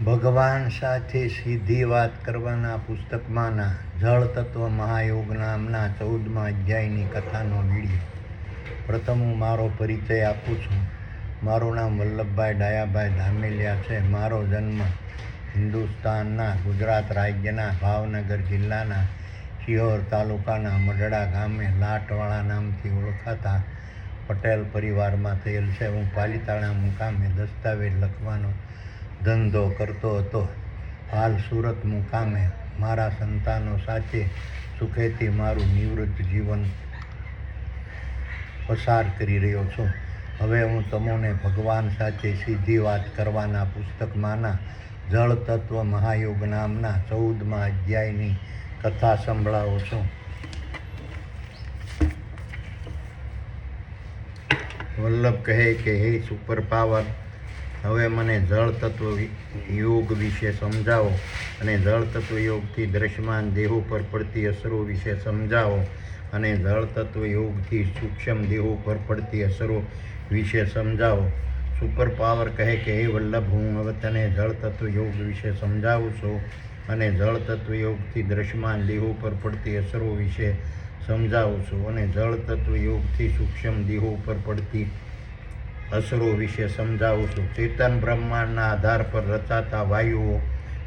ભગવાન સાથે સીધી વાત કરવાના પુસ્તકમાંના જળ તત્વ મહાયોગ નામના 14મા અધ્યાયની કથાનો વિડીયો. પ્રથમ હું મારો પરિચય આપું છું. મારું નામ વલ્લભભાઈ ડાયાભાઈ ધામેલિયા છે. મારો જન્મ હિન્દુસ્તાનના ગુજરાત રાજ્યના ભાવનગર જિલ્લાના સિહોર તાલુકાના મઢડા ગામે લાટવાળા નામથી ઓળખાતા પટેલ પરિવારમાં થયેલ છે. હું પાલીતાણા મુકામે દસ્તાવેજ લખવાનો ધંધો કરતો હતો. હાલ સુરત મુકામે મારા સંતાનો સાથે સુખેથી મારું નિવૃત્ત જીવન પસાર કરી રહ્યો છું. હવે હું તમને ભગવાન સાથે સીધી વાત કરવાના પુસ્તકમાંના જળ તત્વ મહાયોગ નામના 14મા અધ્યાયની કથા સંભળાવું છું. વલ્લભ કહે કે હે સુપર પાવર, હવે મને જળ તત્વ યોગ વિશે સમજાવો અને જળ તત્વ યોગથી દ્રશ્યમાન દેહો પર પડતી અસરો વિશે સમજાવો અને જળ તત્વ યોગથી સૂક્ષ્મ દેહો પર પડતી અસરો વિશે સમજાવો. સુપર પાવર કહે કે હે વલ્લભ, હું હવે તને જળ તત્વ યોગ વિશે સમજાવું છું અને જળ તત્વ યોગથી દ્રશ્યમાન દેહો પર પડતી અસરો વિશે સમજાવું છું અને જળ તત્વ યોગથી સૂક્ષ્મ દેહો પર પડતી અસરો વિશે સમજાવું છું. ચેતન બ્રહ્માંડના આધાર પર રચાતા વાયુઓ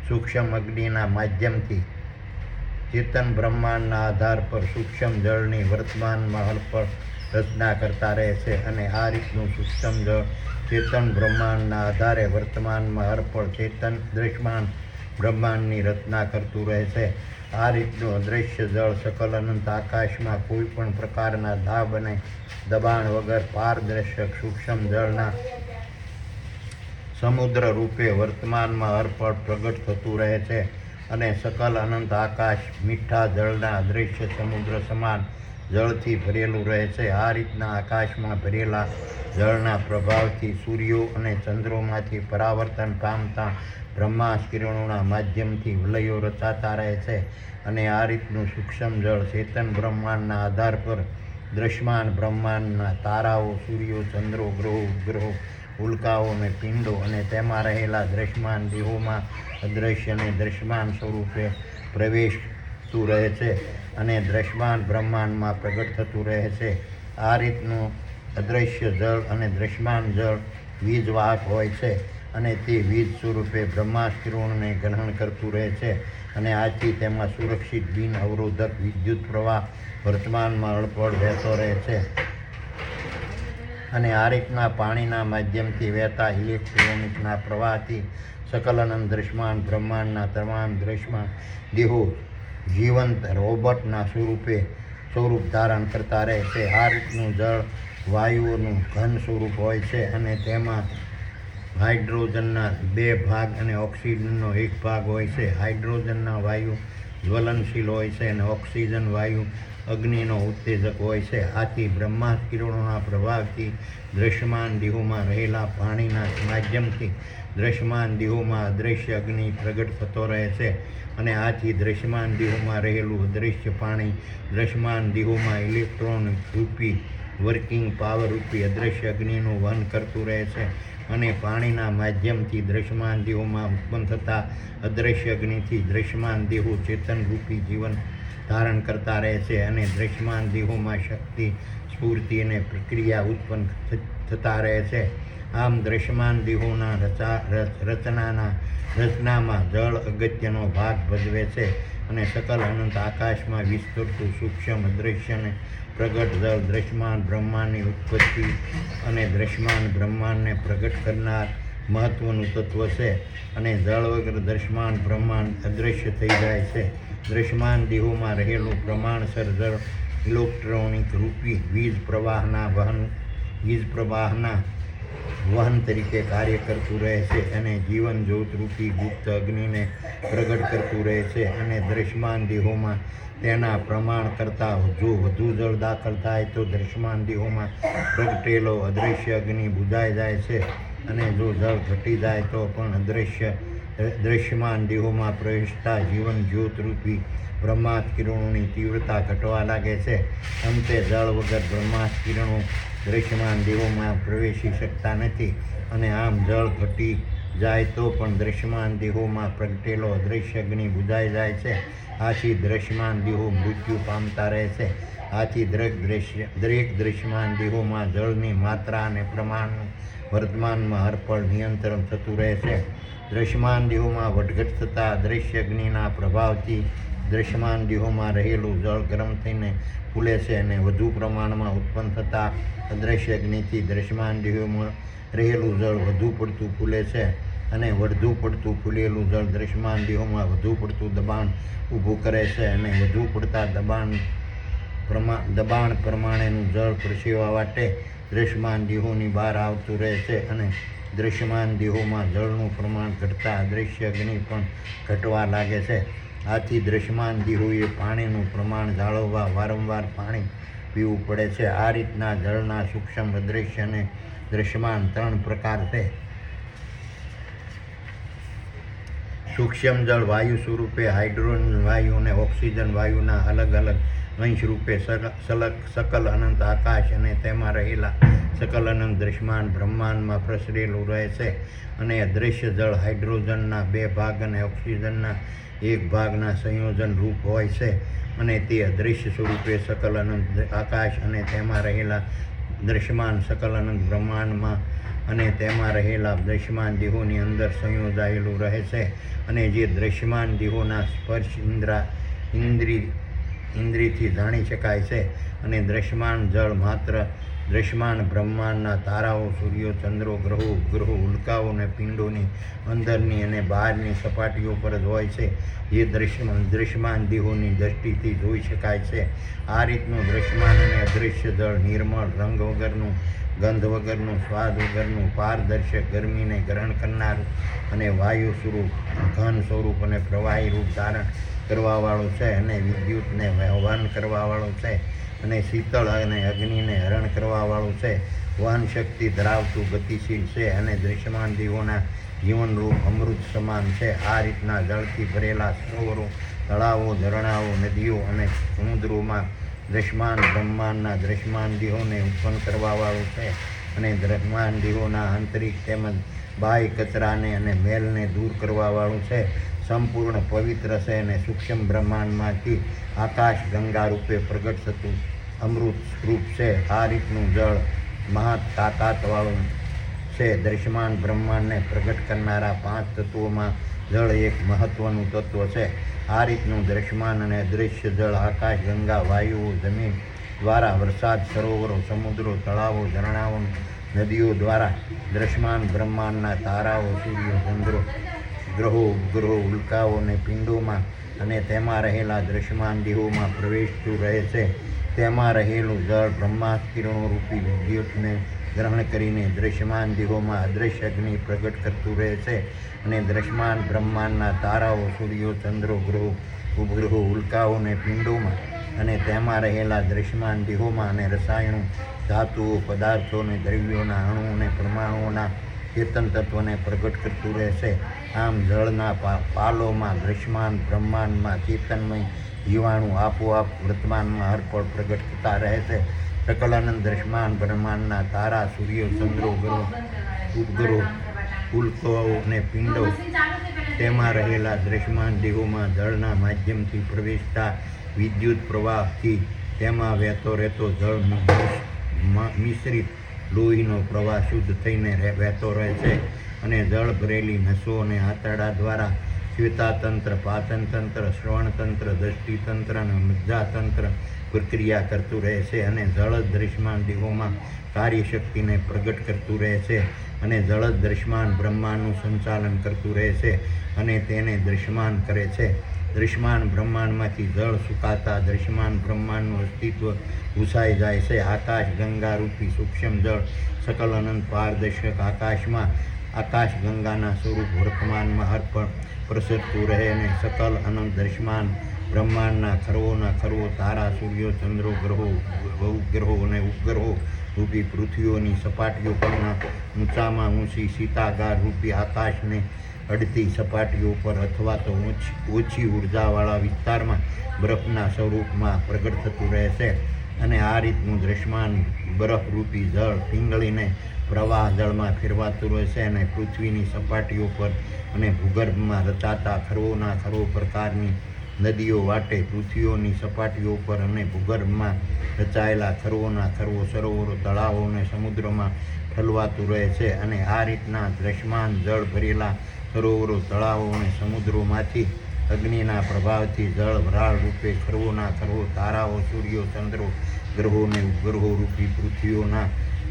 સૂક્ષ્મ અગ્નિના માધ્યમથી ચેતન બ્રહ્માંડના આધાર પર સૂક્ષ્મ જળની વર્તમાનમાં હળપળ રચના કરતા રહે છે અને આ રીતનું સૂક્ષ્મ જળ ચેતન બ્રહ્માંડના આધારે વર્તમાનમાં હળપળ ચેતન દ્રશ્યમાન બ્રહ્માંડની રચના કરતું રહે છે. આ રીતનું અદૃશ્ય જળ સકલ અનંત આકાશમાં કોઈ પણ પ્રકારના દાબ અને દબાણ વગર પારદર્શક સૂક્ષ્મ જળના સમુદ્ર રૂપે વર્તમાનમાં હરપળ પ્રગટ થતું રહે છે અને સકલ અનંત આકાશ મીઠા જળના અદૃશ્ય સમુદ્ર સમાન જળથી ભરેલું રહે છે. આ રીતના આકાશમાં ભરેલા જળના પ્રભાવથી સૂર્યો અને ચંદ્રોમાંથી પરાવર્તન પામતા બ્રહ્માસ્ત્ર કિરણોના માધ્યમથી વલયો રચાતા રહે છે અને આ રીતનું સૂક્ષ્મ જળ ચેતન બ્રહ્માંડના આધાર પર દ્રશ્યમાન બ્રહ્માંડના તારાઓ, સૂર્યો, ચંદ્રો, ગ્રહો, ઉપગ્રહો, ઉલ્કાઓ અને પિંડો અને તેમાં રહેલા દ્રશ્યમાન દેહોમાં અદૃશ્ય અને દ્રશ્યમાન સ્વરૂપે પ્રવેશતું રહે છે અને દ્રશ્યમાન બ્રહ્માંડમાં પ્રગટ થતું રહે છે. આ રીતનું અદૃશ્ય જળ અને દ્રશ્યમાન જળ વીજવાહક હોય છે અને તે વીજ સ્વરૂપે બ્રહ્માસ્ત્ર કિરણોને ગ્રહણ કરતું રહે છે અને આથી તેમાં સુરક્ષિત બિન અવરોધક વિદ્યુત પ્રવાહ વર્તમાનમાં હળપળ વહેતો રહે છે અને આ રીતના પાણીના માધ્યમથી વહેતા ઇલેક્ટ્રોનિકના પ્રવાહથી સકલ અનંત દ્રશ્યમાન બ્રહ્માંડના તમામ દ્રશ્યમાન દેહો જીવંત રોબોટના સ્વરૂપ ધારણ કરતા રહે છે. આ રીતનું જળ વાયુઓનું ઘન સ્વરૂપ હોય છે અને તેમાં હાઇડ્રોજનના 2 ભાગ અને ઓક્સિજનનો 1 ભાગ હોય છે. હાઇડ્રોજનના વાયુ જ્વલનશીલ હોય છે અને ઓક્સિજન વાયુ અગ્નિનો ઉત્તેજક હોય છે. આથી બ્રહ્માસ્ત્ર કિરણોના પ્રભાવથી દ્રશ્યમાન દેહોમાં રહેલા પાણીના માધ્યમથી દ્રશ્યમાન દેહોમાં અદૃશ્ય અગ્નિ પ્રગટ થતો રહે છે અને આથી દ્રશ્યમાન દેહોમાં રહેલું અદૃશ્ય પાણી દ્રશ્યમાન દેહોમાં ઇલેક્ટ્રોન રૂપી વર્કિંગ પાવર રૂપી અદૃશ્ય અગ્નિનું વહન કરતું રહે છે અને પાણીના માધ્યમથી દ્રશ્યમાન દેહોમાં ઉત્પન્ન થતા અદૃશ્ય અગ્નિથી દ્રશ્યમાન દેહો ચેતનરૂપી જીવન ધારણ કરતા રહે છે અને દ્રશ્યમાન દેહોમાં શક્તિ, સ્ફૂર્તિ અને પ્રક્રિયા ઉત્પન્ન થતા રહે છે. આમ દ્રશ્યમાન દેહોના રચનામાં જળ અગત્યનો ભાગ ભજવે છે અને સકલ અનંત આકાશમાં વિસ્તરતું સૂક્ષ્મ અદૃશ્ય અને પ્રગટ જળ દ્રશ્યમાન બ્રહ્માંડની ઉત્પત્તિ અને દ્રશ્યમાન બ્રહ્માંડને પ્રગટ કરનાર મહત્વનું તત્વ છે અને જળ વગર દ્રશ્યમાન બ્રહ્માંડ અદૃશ્ય થઈ જાય છે. દ્રશ્યમાન દેહોમાં રહેલું પ્રમાણસર જળ ઇલેક્ટ્રોનિક રૂપી વીજ પ્રવાહના વહન તરીકે કાર્ય કરતું રહે છે અને જીવન જ્યોત રૂપી ગુપ્ત અગ્નિને પ્રગટ કરતું રહે છે અને દ્રશ્યમાન દેહોમાં તેના પ્રમાણ કરતાં જો વધુ જળ દાખલ થાય તો દ્રશ્યમાન દેહોમાં પ્રગટેલો અદૃશ્ય અગ્નિ બુઝાઈ જાય છે અને જો જળ ઘટી જાય તો પણ દ્રશ્યમાન દેહોમાં પ્રવેશતા જીવન જ્યોત રૂપી બ્રહ્માસ્ત્ર કિરણોની તીવ્રતા ઘટવા લાગે છે. અંતે જળ વગર બ્રહ્માસ્ત્ર કિરણો દ્રશ્યમાન દેહોમાં પ્રવેશી શકતા નથી અને આમ જળ ઘટી જાય તો પણ દ્રશ્યમાન દેહોમાં પ્રગટેલો અદૃશ્ય અગ્નિ બુઝાઈ જાય છે. આથી દ્રશ્યમાન દેહો મૃત્યુ પામતા રહે છે. આથી દરેક દ્રશ્યમાન દેહોમાં જળની માત્રા અને પ્રમાણનું વર્તમાનમાં હરપળ નિયંત્રણ થતું રહે છે. દ્રશ્યમાન દેહોમાં વધઘટ થતા અદૃશ્ય અગ્નિના પ્રભાવથી દ્રશ્યમાન દેહોમાં રહેલું જળ ગરમ થઈને ફૂલે છે અને વધુ પ્રમાણમાં ઉત્પન્ન થતા અદૃશ્ય અગ્નિથી દ્રશ્યમાન દેહોમાં રહેલું જળ વધુ પડતું ફૂલે છે અને વધુ પડતું ફૂલેલું જળ દ્રશ્યમાન દેહોમાં વધુ પડતું દબાણ ઊભું કરે છે અને વધુ પડતા દબાણ પ્રમાણેનું જળ પરસેવા વાટે દ્રશ્યમાન દેહોની બહાર આવતું રહે છે અને દ્રશ્યમાન દેહોમાં જળનું પ્રમાણ ઘટતા અદૃશ્ય અગ્નિ પણ ઘટવા લાગે છે. આથી દ્રશ્યમાન દેહોએ પાણીનું પ્રમાણ જાળવવા વારંવાર પાણી પીવું પડે છે. આ રીતના જળના સૂક્ષ્મ, અદૃશ્ય અને દ્રશ્યમાન 3 પ્રકાર છે. સૂક્ષ્મ જળ વાયુ સ્વરૂપે હાઇડ્રોજન વાયુ અને ઓક્સિજન વાયુના અલગ અલગ અંશ રૂપે સકલ અનંત આકાશ અને તેમાં રહેલા સકલ અનંત દ્રશ્યમાન બ્રહ્માંડમાં પ્રસરેલું રહે છે. અને અદૃશ્ય જળ હાઇડ્રોજનના 2 ભાગ અને ઓક્સિજનના 1 ભાગના સંયોજન રૂપ હોય છે અને તે અદૃશ્ય સ્વરૂપે સકલ અનંત આકાશ અને તેમાં રહેલા દ્રશ્યમાન સકલ અનંત બ્રહ્માંડમાં અને તેમાં રહેલા દ્રશ્યમાન દેહોની અંદર સંયોજાયેલું રહે છે. અને જે દ્રશ્યમાન દેહોના સ્પર્શ ઇન્દ્રિયથી જાણી શકાય છે. અને દ્રશ્યમાન જળ માત્ર દ્રશ્યમાન બ્રહ્માંડના તારાઓ, સૂર્યો, ચંદ્રો, ગ્રહો, ઉપગ્રહો, ઉલ્કાઓ અને પિંડોની અંદરની અને બહારની સપાટીઓ પર જ હોય છે, જે દ્રશ્યમાન દેહોની દ્રષ્ટિથી જોઈ શકાય છે. આ રીતનું દ્રશ્યમાન અને અદૃશ્ય જળ નિર્મળ, રંગ વગરનું, ગંધ વગરનું, સ્વાદ વગરનું, પારદર્શક, ગરમીને ગ્રહણ કરનારું અને વાયુ સ્વરૂપ, ઘન સ્વરૂપ અને પ્રવાહી રૂપ ધારણ કરવાવાળું છે અને વિદ્યુતને વહન કરવાવાળું છે અને શીતળ અને અગ્નિને હરણ કરવાવાળું છે. વહન શક્તિ ધરાવતું, ગતિશીલ છે અને દ્રશ્યમાન દેહોના જીવનરૂપ અમૃત સમાન છે. આ રીતના જળથી ભરેલા સરોવરો, તળાવો, ઝરણાઓ, નદીઓ અને સમુદ્રોમાં દ્રશ્યમાન બ્રહ્માંડના દ્રશ્યમાન દેહોને ઉત્પન્ન કરવાવાળું છે અને દ્રશ્યમાન દેહોના આંતરિક તેમજ બાહ્ય કચરાને અને મેલને દૂર કરવાવાળું છે. સંપૂર્ણ પવિત્ર છે અને સૂક્ષ્મ બ્રહ્માંડમાંથી આકાશ ગંગા રૂપે પ્રગટ થતું અમૃત રૂપ છે. આ રીતનું જળ મહા તાકાતવાળું છે. દ્રશ્યમાન બ્રહ્માંડને પ્રગટ કરનારા 5 તત્વોમાં જળ એક મહત્વનું તત્વ છે. આ રીતનું દ્રશ્યમાન અને અદૃશ્ય જળ આકાશ, ગંગા, વાયુઓ, જમીન દ્વારા, વરસાદ, સરોવરો, સમુદ્રો, તળાવો, ઝરણાઓ, નદીઓ દ્વારા દ્રશ્યમાન બ્રહ્માંડના તારાઓ, સૂર્યો, ચંદ્રો, ગ્રહો, ઉપગ્રહો, ઉલ્કાઓ અને પિંડોમાં અને તેમાં રહેલા દ્રશ્યમાન દેહોમાં પ્રવેશતું રહે છે. તેમાં રહેલું જળ બ્રહ્માસ્ત્રોનો રૂપી વિદ્યુતને ગ્રહણ કરીને દ્રશ્યમાન દેહોમાં અદૃશ્ય અગ્નિ પ્રગટ કરતું રહે છે અને દ્રશ્યમાન બ્રહ્માંડના તારાઓ, સૂર્યો, ચંદ્રો, ગ્રહો, ઉપગ્રહો, ઉલ્કાઓ અને પિંડોમાં અને તેમાં રહેલા દ્રશ્યમાન દેહોમાં અને રસાયણો, ધાતુઓ, પદાર્થો અને દ્રવ્યોના અણુ અને પરમાણુઓના ચેતન તત્વને પ્રગટ કરતું રહે છે. આમ જળના પાલોમાં દ્રશ્યમાન બ્રહ્માંડમાં ચેતનમય જીવાણુ આપોઆપ વર્તમાનમાં હરપળ પ્રગટ થતા રહે છે. સકલાનંદ દ્રશ્યમાન બ્રહ્માંડના તારા, સૂર્યો, ચંદ્રો, ગ્રહો, ઉપગ્રહો, ઉલ્કાઓ અને પિંડો તેમાં રહેલા દ્રશ્યમાન દેહોમાં જળના માધ્યમથી પ્રવેશતા વિદ્યુત પ્રવાહથી તેમાં વહેતો રહેતો જળ મિશ્રિત લોહીનો પ્રવાહ શુદ્ધ થઈને વહેતો રહે છે અને જળ ભરેલી નસો અને આંતરડા દ્વારા શ્વેતાતંત્ર, પાચનતંત્ર, શ્રવણતંત્ર, દૃષ્ટિતંત્ર અને મજ્જાતંત્ર પ્રક્રિયા કરતું રહે છે અને જળ જ દ્રશ્યમાન દેહોમાં કાર્યશક્તિને પ્રગટ કરતું રહે છે અને જળ જ દ્રશ્યમાન બ્રહ્માંડનું સંચાલન કરતું રહે છે અને તેને દ્રશ્યમાન કરે છે. દ્રશ્યમાન બ્રહ્માંડમાંથી જળ સુકાતા દ્રશ્યમાન બ્રહ્માંડનું અસ્તિત્વ ભૂસાઈ જાય છે. આકાશ ગંગા રૂપી સૂક્ષ્મ જળ સકલ અનંત પારદર્શક આકાશમાં આકાશ ગંગાના સ્વરૂપ વર્તમાનમાં હરપળ પ્રસરતું રહે અને સકલ અનંત દ્રશ્યમાન બ્રહ્માંડના ખરવોના ખરવો તારા, સૂર્યો, ચંદ્રો, ગ્રહો, ઉપગ્રહો અને ઉપગ્રહો રૂપી પૃથ્વીઓની સપાટીઓ પરના ઊંચામાં ઊંચી શીતાગાર રૂપી આકાશને અડતી સપાટીઓ પર અથવા તો ઓછી ઉર્જાવાળા વિસ્તારમાં બરફના સ્વરૂપમાં પ્રગટ થતું રહે છે અને આ રીતનું દ્રશ્યમાન બરફરૂપી જળ પીંગળીને પ્રવાહ જળમાં ફેરવાતું રહેશે અને પૃથ્વીની સપાટીઓ પર અને ભૂગર્ભમાં રચાતા ખરવોના ખરવો પ્રકારની નદીઓ વાટે પૃથ્વીઓની સપાટીઓ પર અને ભૂગર્ભમાં રચાયેલા ખરવોના ખરવો સરોવરો તળાવો અને સમુદ્રમાં ઠલવાતું રહે છે. અને આ રીતના દ્રશ્યમાન જળ ભરેલા સરોવરો તળાવો અને સમુદ્રોમાંથી અગ્નિના પ્રભાવથી જળ વરાળ રૂપે ખરવોના ખરવો તારાઓ સૂર્યો ચંદ્રો ગ્રહો અને ઉપગ્રહો રૂપી પૃથ્વીઓના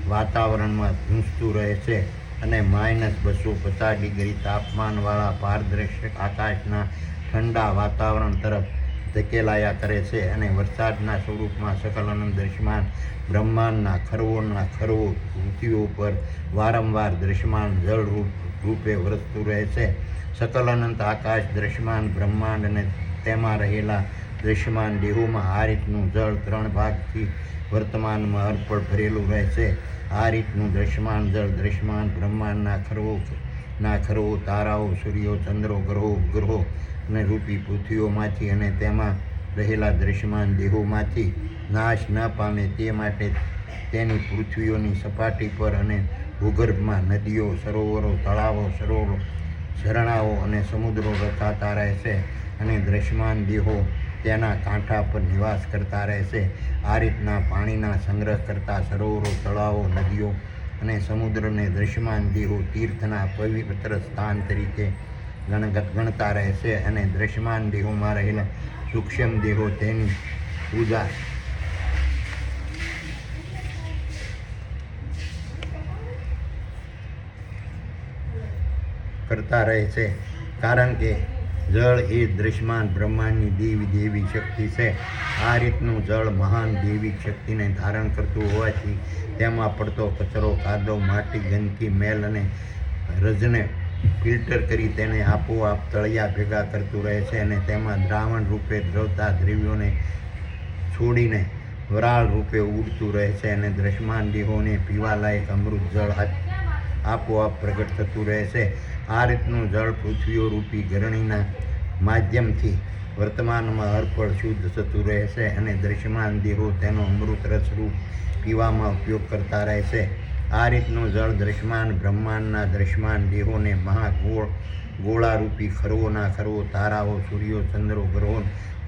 વાતાવરણમાં ધૂંસતું રહે છે અને -250 ડિગ્રી તાપમાનવાળા પારદર્શક આકાશના ઠંડા વાતાવરણ તરફ ધકેલાયા કરે છે અને વરસાદના સ્વરૂપમાં સકલ અનંત દૃશ્યમાન બ્રહ્માંડના ખરવોના ખરવો પૃથ્વીઓ પર વારંવાર દૃશ્યમાન જળ રૂપે વરસતું રહે છે. સકલ અનંત આકાશ દૃશ્યમાન બ્રહ્માંડ અને તેમાં રહેલા દૃશ્યમાન દેહોમાં આ રીતનું જળ 3 ભાગથી વર્તમાનમાં અર્પણ ભરેલું રહે છે. આ રીતનું દૃશ્યમાન જળ દૃશ્યમાન બ્રહ્માંડના ખરવો તારાઓ સૂર્યો ચંદ્રો ગ્રહો ઉપગ્રહો અને રૂપી પૃથ્વીઓમાંથી અને તેમાં રહેલા દૃશ્યમાન દેહોમાંથી નાશ ન પામે તે માટે તેની પૃથ્વીઓની સપાટી પર અને ભૂગર્ભમાં નદીઓ સરોવરો તળાવો સરોવરો ઝરણાઓ અને સમુદ્રો રચાતા રહેશે અને દૃશ્યમાન દેહો તેના કાંઠા પર નિવાસ કરતા રહેશે. આ રીતના પાણીના સંગ્રહ કરતા સરોવરો તળાવો નદીઓ અને સમુદ્રને દૃશ્યમાન દેહો તીર્થના પવિત્ર સ્થાન તરીકે ગણતા રહેશે અને દૃશ્યમાન દેહોમાં રહેલા સૂક્ષ્મ દેહો તેની પૂજા કરતા રહે છે. કારણ કે જળ એ દૃશ્યમાન બ્રહ્માંડની દેવી શક્તિ છે. આ રીતનું જળ મહાન દૈવિક શક્તિને ધારણ કરતું હોવાથી તેમાં પડતો કચરો કાદવ માટી ગંદકી મેલ અને રજને ફિલ્ટર કરી તેને આપોઆપ તળિયા ભેગા કરતું રહે છે અને તેમાં દ્રાવણ રૂપે દ્રવતા દ્રવ્યોને છોડીને વરાળ રૂપે ઉડતું રહે છે અને દૃશ્યમાન દેહોને પીવાલાયક અમૃત જળ આપોઆપ પ્રગટ થતું રહે છે. આ રીતનું જળ પૃથ્વીઓ રૂપી ગરણીના માધ્યમથી વર્તમાનમાં અર્પણ શુદ્ધ થતું રહે છે અને દૃશ્યમાન દેહો તેનો અમૃત રસરૂપ પીવામાં ઉપયોગ કરતા રહે છે. આ રીતનું જળ દૃશ્યમાન બ્રહ્માંડના દૃશ્યમાન દેહોને ગોળારૂપી ખરવોના ખરવો તારાઓ સૂર્યો ચંદ્રો ગ્રહો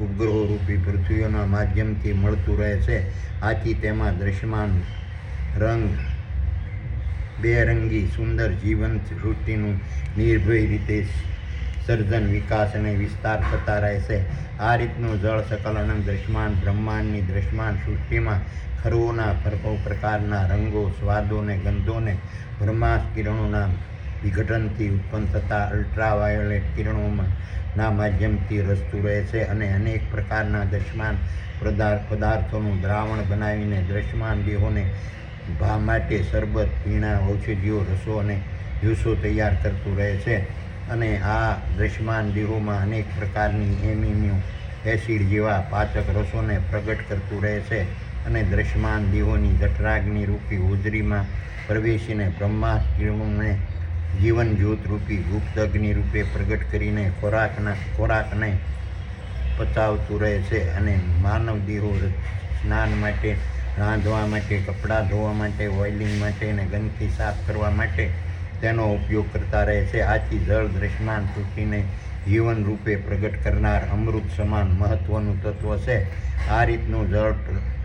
ઉપગ્રહો રૂપી પૃથ્વીઓના માધ્યમથી મળતું રહે છે. આથી તેમાં દૃશ્યમાન બેરંગી સુંદર જીવંત સૃષ્ટિનું નિર્ભય રીતે સર્જન વિકાસ અને વિસ્તાર થતા રહે છે. આ રીતનું જળ સકલ અનંત દૃશ્યમાન બ્રહ્માંડની દૃશ્યમાન સૃષ્ટિમાં ખરવોના પ્રકારના રંગો સ્વાદો અને ગંધોને બ્રહ્માસ્ત્ર કિરણોના વિઘટનથી ઉત્પન્ન થતા અલ્ટ્રાવાયોલેટ કિરણોના માધ્યમથી રસતું રહે છે અને અનેક પ્રકારના દૃશ્યમાન પદાર્થોનું દ્રાવણ બનાવીને દૃશ્યમાન દેહોને માટે શરબત પીણા ઔષધિઓ રસો અને જ્યુસો તૈયાર કરતું રહે છે. અને આ દૃશ્યમાન દેહોમાં અનેક પ્રકારની એમિનો એસિડ જેવા પાચક રસોને પ્રગટ કરતું રહે છે અને દૃશ્યમાન દેહોની જઠરાગ્નિ રૂપી હોજરીમાં પ્રવેશીને બ્રહ્માસ્ત્ર કિરણોને જીવન જ્યોત રૂપી ગુપ્ત અગ્નિ રૂપે પ્રગટ કરીને ખોરાકને પચાવતું રહે છે અને માનવ દેહો સ્નાન માટે રાંધવા માટે કપડાં ધોવા માટે ઓઇલિંગ માટે અને ગંદકી સાફ કરવા માટે તેનો ઉપયોગ કરતા રહે છે. આથી જળ દૃશ્યમાન સૃષ્ટિને જીવન રૂપે પ્રગટ કરનાર અમૃત સમાન મહત્વનું તત્વ છે. આ રીતનું જળ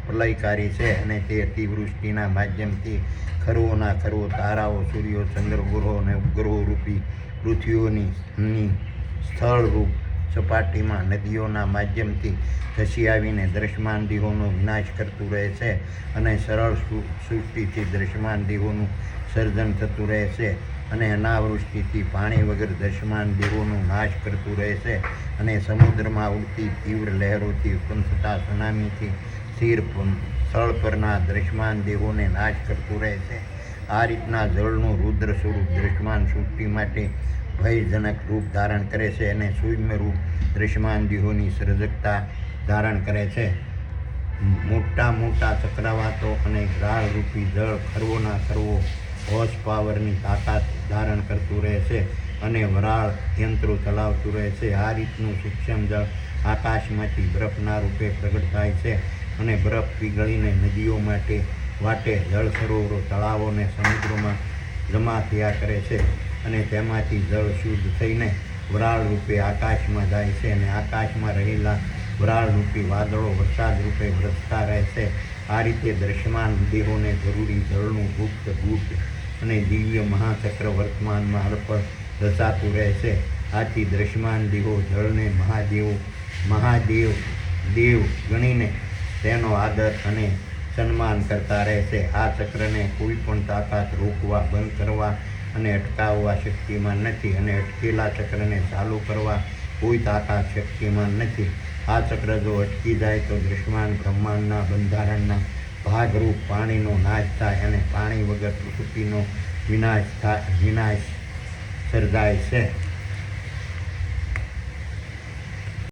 પ્રલયકારી છે અને તે અતિવૃષ્ટિના માધ્યમથી ખરવોના ખરવો તારાઓ સૂર્યો ચંદ્ર ગ્રહો અને ઉપગ્રહો રૂપી પૃથ્વીઓની સ્થળરૂપ સપાટીમાં નદીઓના માધ્યમથી ધસી આવીને દૃશ્યમાન દેહોનો વિનાશ કરતું રહે છે અને સરળ સૃષ્ટિથી દૃશ્યમાન દેહોનું સર્જન થતું રહે છે અને અનાવૃષ્ટિથી પાણી વગર દૃશ્યમાન દેહોનો નાશ કરતું રહે છે અને સમુદ્રમાં ઉડતી તીવ્ર લહેરોથી ઉત્પન્ન થતા સુનામીથી સ્થિર સ્થળ પરના દૃશ્યમાન દેહોને નાશ કરતું રહે છે. આ રીતના જળનું રુદ્ર સ્વરૂપ દૃશ્યમાન સૃષ્ટિ માટે ભયજનક રૂપ ધારણ કરે છે અને સૂક્ષ્મ રૂપ દૃશ્યમાન દેહોની સર્જકતા ધારણ કરે છે. મોટા ચક્રવાતો અને ગ્રાળ રૂપી જળ ખરવોના ખરવો હોર્સ પાવરની તાકાત ધારણ કરતું રહે છે અને વરાળ યંત્રો ચલાવતું રહે છે. આ રીતનું સૂક્ષ્મ જળ આકાશમાંથી બરફના રૂપે પ્રગટ થાય છે અને બરફ પીગળીને નદીઓ માટે વાટે જળ સરોવરો તળાવોને સમુદ્રોમાં જમા થયા કરે છે અને તેમાંથી જળ શુદ્ધ થઈને વરાળ રૂપે આકાશમાં જાય છે અને આકાશમાં રહેલા વરાળ રૂપી વાદળો વરસાદ રૂપે વરસતા રહે છે. આ રીતે દ્રશ્યમાન દેહોને જરૂરી જળનું ગુપ્ત અને દિવ્ય મહાચક્ર વર્તમાનમાં અર્પણ રચાતું રહે છે. આથી દ્રશ્યમાન દેહો જળને મહાદેવ ગણીને તેનો આદર અને સન્માન કરતા રહે છે. આ ચક્રને કોઈ પણ તાકાત રોકવા, બંધ કરવા અને અટકાવવા શક્તિમાન નથી અને અટકેલા ચક્રને ચાલુ કરવા કોઈ તાકાત શક્તિમાન નથી. આ ચક્ર જો અટકી જાય તો દ્રશ્યમાન બ્રહ્માંડના બંધારણના ભાગરૂપ પાણીનો નાશ થાય અને પાણી વગર પ્રકૃતિનો વિનાશ સર્જાય છે.